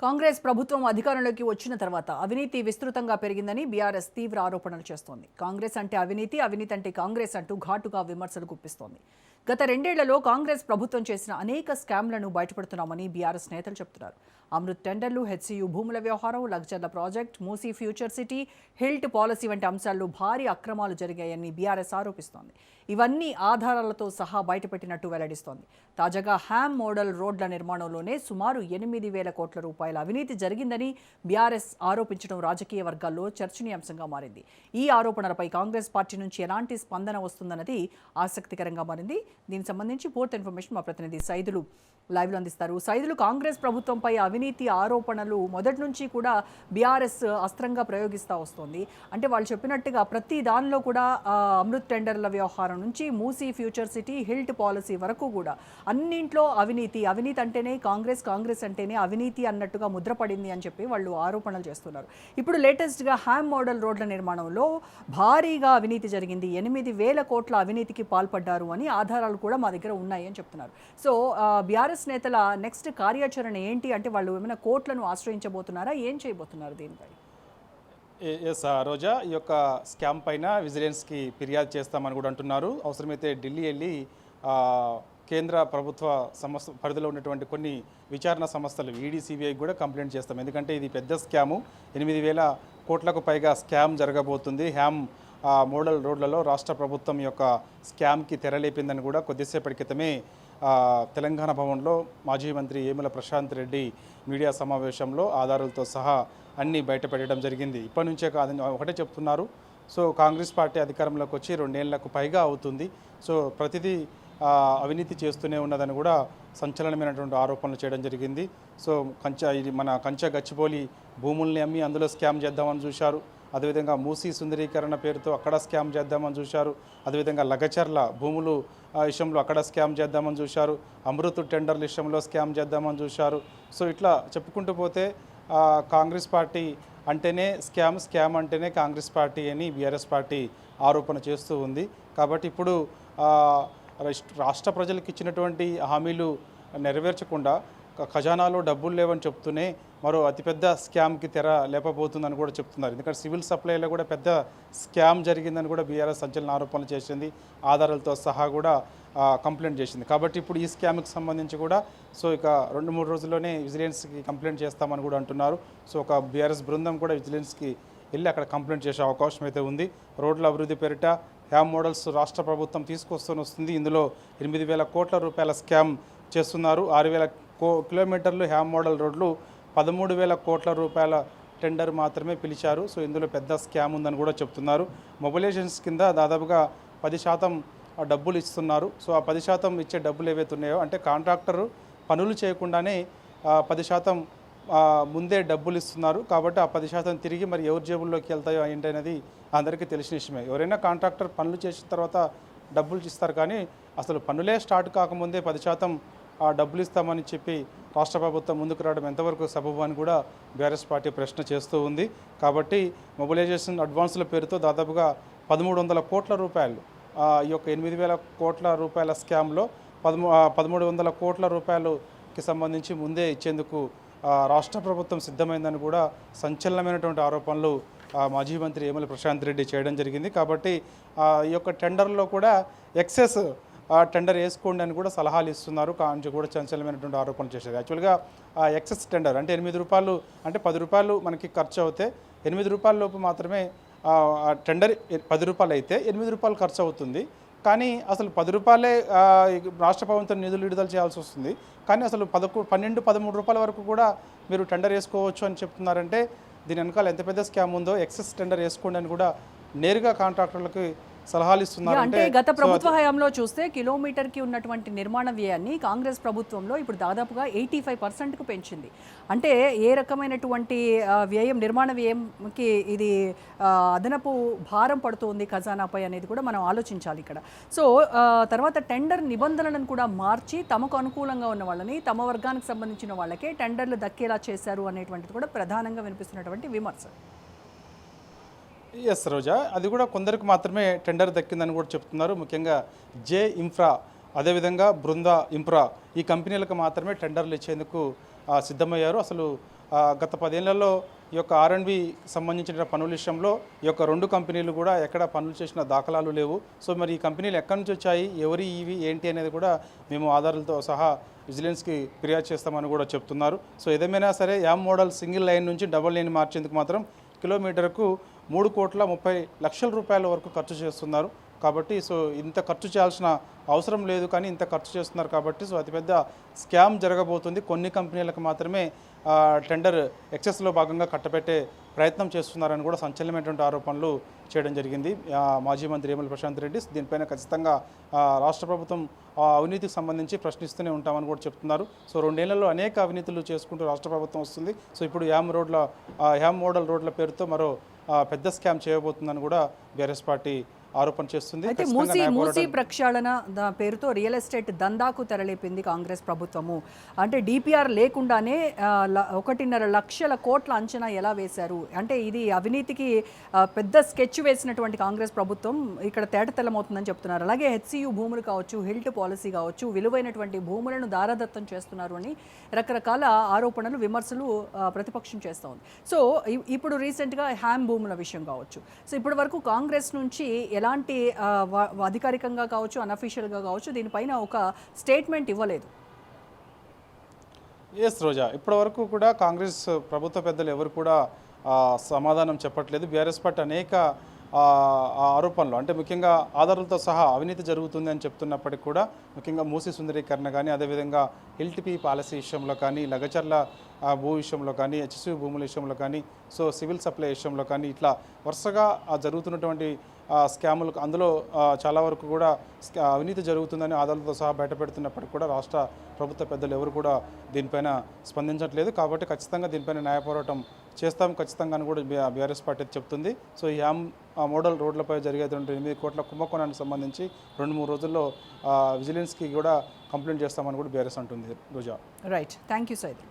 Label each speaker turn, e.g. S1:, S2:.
S1: కాంగ్రెస్ ప్రభుత్వం అధికారంలోకి వచ్చిన తర్వాత అవినీతి విస్తృతంగా పెరిగిందని బీఆర్ఎస్ తీవ్ర ఆరోపణలు చేస్తోంది. కాంగ్రెస్ అంటే అవినీతి, అవినీతి అంటే కాంగ్రెస్ అంటూ ఘాటుగా విమర్శలు గుప్పిస్తోంది. గత రెండేళ్లలో కాంగ్రెస్ ప్రభుత్వం చేసిన అనేక స్కామ్లను బయటపడుతున్నామని బీఆర్ఎస్ నేతలు చెబుతున్నారు. అమృత్ టెండర్లు, హెచ్సియు భూముల వ్యవహారం, లగ్జర్ల project, Musi future city, HILT policy వంటి అంశాల్లో భారీ అక్రమాలు జరిగాయని బీఆర్ఎస్ ఆరోపిస్తోంది. ఇవన్నీ ఆధారాలతో సహా బయటపెట్టినట్టు వెల్లడిస్తోంది. తాజాగా హ్యామ్ మోడల్ రోడ్ల నిర్మాణంలోనే సుమారు 8,000 కోట్ల రూపాయల అవినీతి జరిగిందని బీఆర్ఎస్ ఆరోపించడం రాజకీయ వర్గాల్లో చర్చనీయాంశంగా మారింది. ఈ ఆరోపణలపై కాంగ్రెస్ పార్టీ నుంచి ఎలాంటి స్పందన వస్తుందన్నది ఆసక్తికరంగా మారింది. దీనికి సంబంధించి పూర్తి ఇన్ఫర్మేషన్ మా ప్రతినిధి సైదులు లైవ్లో అందిస్తారు. సైదులు, కాంగ్రెస్ ప్రభుత్వంపై అవినీతి ఆరోపణలు మొదటి నుంచి కూడా బీఆర్ఎస్ అస్త్రంగా ప్రయోగిస్తూ వస్తోంది. అంటే వాళ్ళు చెప్పినట్టుగా ప్రతి దానిలో కూడా అమృత్ టెండర్ల వ్యవహారం నుంచి Musi future city, HILT policy వరకు కూడా అన్నింట్లో అవినీతి అంటేనే కాంగ్రెస్, కాంగ్రెస్ అంటేనే అవినీతి అన్నట్టుగా ముద్రపడింది అని చెప్పి వాళ్ళు ఆరోపణలు చేస్తున్నారు. ఇప్పుడు లేటెస్ట్గా హ్యామ్ మోడల్ రోడ్ల నిర్మాణంలో భారీగా అవినీతి జరిగింది, 8,000 కోట్ల అవినీతికి పాల్పడ్డారు అని ఆధారాలు కూడా మా దగ్గర ఉన్నాయి అని చెప్తున్నారు. సో బీఆర్ఎస్ నేతల నెక్స్ట్ కార్యాచరణ ఏంటి? అంటే వాళ్ళు ఏమైనా కోర్టులను ఆశ్రయించబోతున్నారా? ఏం చేయబోతున్నారు దీనిపై?
S2: ఎస్ రోజా, ఈ యొక్క స్కామ్ పైన విజిలెన్స్కి ఫిర్యాదు చేస్తామని కూడా అంటున్నారు. అవసరమైతే ఢిల్లీ వెళ్ళి కేంద్ర ప్రభుత్వ సంస్థ పరిధిలో ఉన్నటువంటి కొన్ని విచారణ సంస్థలు ఈడీ, సిబిఐకి కూడా కంప్లైంట్ చేస్తాం. ఎందుకంటే ఇది పెద్ద స్కాము, 8,000 కోట్లకు పైగా స్కామ్ జరగబోతుంది. హ్యామ్ మోడల్ రోడ్లలో రాష్ట్ర ప్రభుత్వం యొక్క స్కామ్కి తెరలేపిందని కూడా కొద్దిసేపటి క్రితమే తెలంగాణ భవన్లో మాజీ మంత్రి వేముల ప్రశాంత్ రెడ్డి మీడియా సమావేశంలో ఆధారాలతో సహా అన్నీ బయటపెట్టడం జరిగింది. ఇప్పటి నుంచే కాదని ఒకటే చెప్తున్నారు. సో కాంగ్రెస్ పార్టీ అధికారంలోకి వచ్చి 2 ఏళ్లకు పైగా అవుతుంది. సో ప్రతిదీ అవినీతి చేస్తూనే ఉన్నదని కూడా సంచలనమైనటువంటి ఆరోపణలు చేయడం జరిగింది. సో మన కంచె గచ్చిబౌలి భూముల్ని అమ్మి అందులో స్కామ్ చేద్దామని చూశారు. అదేవిధంగా మూసీ సుందరీకరణ పేరుతో అక్కడ స్కామ్ చేద్దామని చూశారు. అదేవిధంగా లగచర్ల భూములు విషయంలో అక్కడ స్కామ్ చేద్దామని చూశారు. అమృత్ టెండర్ల విషయంలో స్కామ్ చేద్దామని చూశారు. సో ఇట్లా చెప్పుకుంటూ పోతే కాంగ్రెస్ పార్టీ అంటేనే స్కామ్ అంటేనే కాంగ్రెస్ పార్టీ అని బీఆర్ఎస్ పార్టీ ఆరోపణ చేస్తూ ఉంది. కాబట్టి ఇప్పుడు రాష్ట్ర ప్రజలకు ఇచ్చినటువంటి హామీలు నెరవేర్చకుండా ఖజానాలో డబ్బులు లేవని చెప్తూనే మరో అతిపెద్ద స్కామ్కి తెర లేపబోతుందని కూడా చెప్తున్నారు. ఎందుకంటే సివిల్ సప్లైలో కూడా పెద్ద స్కామ్ జరిగిందని కూడా బీఆర్ఎస్ సంచలన ఆరోపణలు చేసింది. ఆధారాలతో సహా కూడా కంప్లైంట్ చేసింది. కాబట్టి ఇప్పుడు ఈ స్కామ్కి సంబంధించి కూడా సో ఇక 2-3 రోజుల్లోనే విజిలెన్స్కి కంప్లైంట్ చేస్తామని కూడా అంటున్నారు. సో ఒక బీఆర్ఎస్ బృందం కూడా విజిలెన్స్కి వెళ్ళి అక్కడ కంప్లైంట్ చేసే అవకాశం అయితే ఉంది. రోడ్ల అభివృద్ధి పేరిట హ్యామ్ మోడల్స్ రాష్ట్ర ప్రభుత్వం తీసుకొస్తూనే ఇందులో 8,000 కోట్ల రూపాయల స్కామ్ చేస్తున్నారు. 6,000 కిలోమీటర్లు హ్యామ్ మోడల్ రోడ్లు 13,000 కోట్ల రూపాయల టెండర్ మాత్రమే పిలిచారు. సో ఇందులో పెద్ద స్కామ్ ఉందని కూడా చెప్తున్నారు. మొబిలైజేషన్స్ కింద దాదాపుగా 10% డబ్బులు ఇస్తున్నారు. సో ఆ 10% ఇచ్చే డబ్బులు ఏవైతే ఉన్నాయో అంటే కాంట్రాక్టరు పనులు చేయకుండానే 10% ముందే డబ్బులు ఇస్తున్నారు. కాబట్టి ఆ 10% తిరిగి మరి ఎవరి జేబుల్లోకి వెళ్తాయో ఏంటనేది అందరికీ తెలిసిన విషయమే. ఎవరైనా కాంట్రాక్టర్ పనులు చేసిన తర్వాత డబ్బులు ఇస్తారు, కానీ అసలు పనులే స్టార్ట్ కాకముందే 10% డబ్బులు ఇస్తామని చెప్పి రాష్ట్ర ప్రభుత్వం ముందుకు రావడం ఎంతవరకు సబబు అని కూడా బీఆర్ఎస్ పార్టీ ప్రశ్న చేస్తూ ఉంది. కాబట్టి మొబిలైజేషన్ అడ్వాన్సుల పేరుతో దాదాపుగా 1,300 కోట్ల రూపాయలు ఈ యొక్క 8,000 కోట్ల రూపాయల స్కామ్లో 1,300 కోట్ల రూపాయలకి సంబంధించి ముందే ఇచ్చేందుకు రాష్ట్ర ప్రభుత్వం సిద్ధమైందని కూడా సంచలనమైనటువంటి ఆరోపణలు మాజీ మంత్రి వేముల ప్రశాంత్ రెడ్డి చేయడం జరిగింది. కాబట్టి ఈ యొక్క టెండర్లో కూడా ఎక్సెస్ టెండర్ వేసుకోండి అని కూడా సలహాలు ఇస్తున్నారు. కాంచి కూడా సంచలనమైనటువంటి ఆరోపణలు చేశారు. యాక్చువల్గా ఎక్సెస్ టెండర్ అంటే 8 రూపాయలు అంటే 10 రూపాయలు మనకి ఖర్చు అవుతే 8 రూపాయల లోపు మాత్రమే టెండర్ 10 రూపాయలు అయితే 8 రూపాయలు ఖర్చు అవుతుంది. కానీ అసలు 10 రూపాయలే రాష్ట్ర ప్రభుత్వం నిధులు విడుదల చేయాల్సి వస్తుంది. కానీ అసలు 12-13 రూపాయల వరకు కూడా మీరు టెండర్ వేసుకోవచ్చు అని చెప్తున్నారంటే దీని వెనకాల ఎంత పెద్ద స్కామ్ ఉందో. ఎక్సెస్ టెండర్ వేసుకోండి అని కూడా నేరుగా కాంట్రాక్టర్లకు సలహాలు ఇస్తున్నారు.
S1: అంటే గత ప్రభుత్వ హయాంలో చూస్తే కిలోమీటర్కి ఉన్నటువంటి నిర్మాణ వ్యయాన్ని కాంగ్రెస్ ప్రభుత్వంలో ఇప్పుడు దాదాపుగా 85%కు పెంచింది. అంటే ఏ రకమైనటువంటి వ్యయం, నిర్మాణ వ్యయంకి ఇది అదనపు భారం పడుతుంది ఖజానాపై అనేది కూడా మనం ఆలోచించాలి ఇక్కడ. సో తర్వాత టెండర్ నిబంధనలను కూడా మార్చి తమకు అనుకూలంగా ఉన్న వాళ్ళని, తమ వర్గానికి సంబంధించిన వాళ్ళకే టెండర్లు దక్కేలా చేశారు అనేటువంటిది కూడా ప్రధానంగా వినిపిస్తున్నటువంటి విమర్శ.
S2: ఎస్ రోజా, అది కూడా కొందరికి మాత్రమే టెండర్ దక్కిందని కూడా చెప్తున్నారు. ముఖ్యంగా జే ఇన్ఫ్రా అదేవిధంగా బృంద ఇంప్రా ఈ కంపెనీలకు మాత్రమే టెండర్లు ఇచ్చేందుకు సిద్ధమయ్యారు. అసలు గత 10 ఏళ్లలో ఈ యొక్క R&B సంబంధించిన పనుల విషయంలో ఈ యొక్క 2 కంపెనీలు కూడా ఎక్కడ పనులు చేసిన దాఖలాలు లేవు. సో మరి ఈ కంపెనీలు ఎక్కడి నుంచి వచ్చాయి, ఎవరి ఇవి ఏంటి అనేది కూడా మేము ఆధారాలతో సహా విజిలెన్స్కి ఫిర్యాదు చేస్తామని కూడా చెప్తున్నారు. సో ఏదేమైనా సరే యామ్ మోడల్ సింగిల్ లైన్ నుంచి డబుల్ లైన్ మార్చేందుకు మాత్రం కిలోమీటర్కు 3,30,00,000 రూపాయల వరకు ఖర్చు చేస్తున్నారు. కాబట్టి సో ఇంత ఖర్చు చేయాల్సిన అవసరం లేదు, కానీ ఇంత ఖర్చు చేస్తున్నారు కాబట్టి సో అతిపెద్ద స్కామ్ జరగబోతుంది. కొన్ని కంపెనీలకు మాత్రమే టెండర్ ఎక్సెస్లో భాగంగా కట్టబెట్టే ప్రయత్నం చేస్తున్నారని కూడా సంచలనమైనటువంటి ఆరోపణలు చేయడం జరిగింది మాజీ మంత్రి వేముల ప్రశాంత్ రెడ్డి. దీనిపైన ఖచ్చితంగా రాష్ట్ర ప్రభుత్వం అవినీతికి సంబంధించి ప్రశ్నిస్తూనే ఉంటామని కూడా చెప్తున్నారు. సో 2 ఏళ్లలో అనేక అవినీతులు చేసుకుంటూ రాష్ట్ర ప్రభుత్వం వస్తుంది. సో ఇప్పుడు యామ్ మోడల్ రోడ్ల పేరుతో మరో పెద్ద స్కామ్ చేయబోతుందని కూడా బీఆర్ఎస్ పార్టీ ఆరోపణ చేస్తుంది.
S1: అయితే మూసీ ప్రక్షాళన పేరుతో రియల్ ఎస్టేట్ దందాకు తెరలేపింది కాంగ్రెస్ ప్రభుత్వము. అంటే డిపిఆర్ లేకుండానే 1.5 లక్షల కోట్ల అంచనా ఎలా వేశారు అంటే ఇది అవినీతికి పెద్ద స్కెచ్ వేసినటువంటి కాంగ్రెస్ ప్రభుత్వం ఇక్కడ తేటతెల్లమవుతుందని చెప్తున్నారు. అలాగే HCU భూములు కావచ్చు, హిల్ట్ పాలసీ కావచ్చు, విలువైనటువంటి భూములను దారదత్తం చేస్తున్నారు అని రకరకాల ఆరోపణలు, విమర్శలు ప్రతిపక్షం చేస్తూ ఉంది. సో ఇప్పుడు రీసెంట్గా హ్యామ్ భూముల విషయం కావచ్చు. సో ఇప్పటి వరకు కాంగ్రెస్ నుంచి ఎలాంటి అధికారికంగా కావచ్చు, అన్అఫీషియల్గా కావచ్చు దీనిపైన ఒక స్టేట్మెంట్ ఇవ్వలేదు.
S2: ఎస్ రోజా, ఇప్పటివరకు కూడా కాంగ్రెస్ ప్రభుత్వ పెద్దలు ఎవరు కూడా సమాధానం చెప్పట్లేదు. బీఆర్ఎస్ పార్టీ అనేక ఆరోపణలు అంటే ముఖ్యంగా ఆధారాలతో సహా అవినీతి జరుగుతుంది అని చెప్తున్నప్పటికీ కూడా ముఖ్యంగా మూసీ సుందరీకరణ కానీ, అదేవిధంగా హిల్ట్పీ పాలసీ విషయంలో కానీ, లగచర్ల భూ విషయంలో కానీ, HCU భూముల విషయంలో కానీ, సో సివిల్ సప్లై విషయంలో కానీ ఇట్లా వరుసగా జరుగుతున్నటువంటి స్కాములు అందులో చాలా వరకు కూడా అవినీతి జరుగుతుందని ఆధారాలతో సహా బయటపెడుతున్నప్పటికీ కూడా రాష్ట్ర ప్రభుత్వ పెద్దలు ఎవరు కూడా దీనిపైన స్పందించట్లేదు. కాబట్టి ఖచ్చితంగా దీనిపైన న్యాయ పోరాటం చేస్తాం ఖచ్చితంగా అని కూడా బీఆర్ఎస్ పార్టీ చెప్తుంది. సో ఈ యామ్ మోడల్ రోడ్లపై జరిగేటువంటి 8 కోట్ల కుంభకోణానికి సంబంధించి 2-3 రోజుల్లో విజిలెన్స్కి కూడా కంప్లైంట్ చేస్తామని కూడా బీఆర్ఎస్ అంటుంది. Roja.
S1: Right, thank you Said.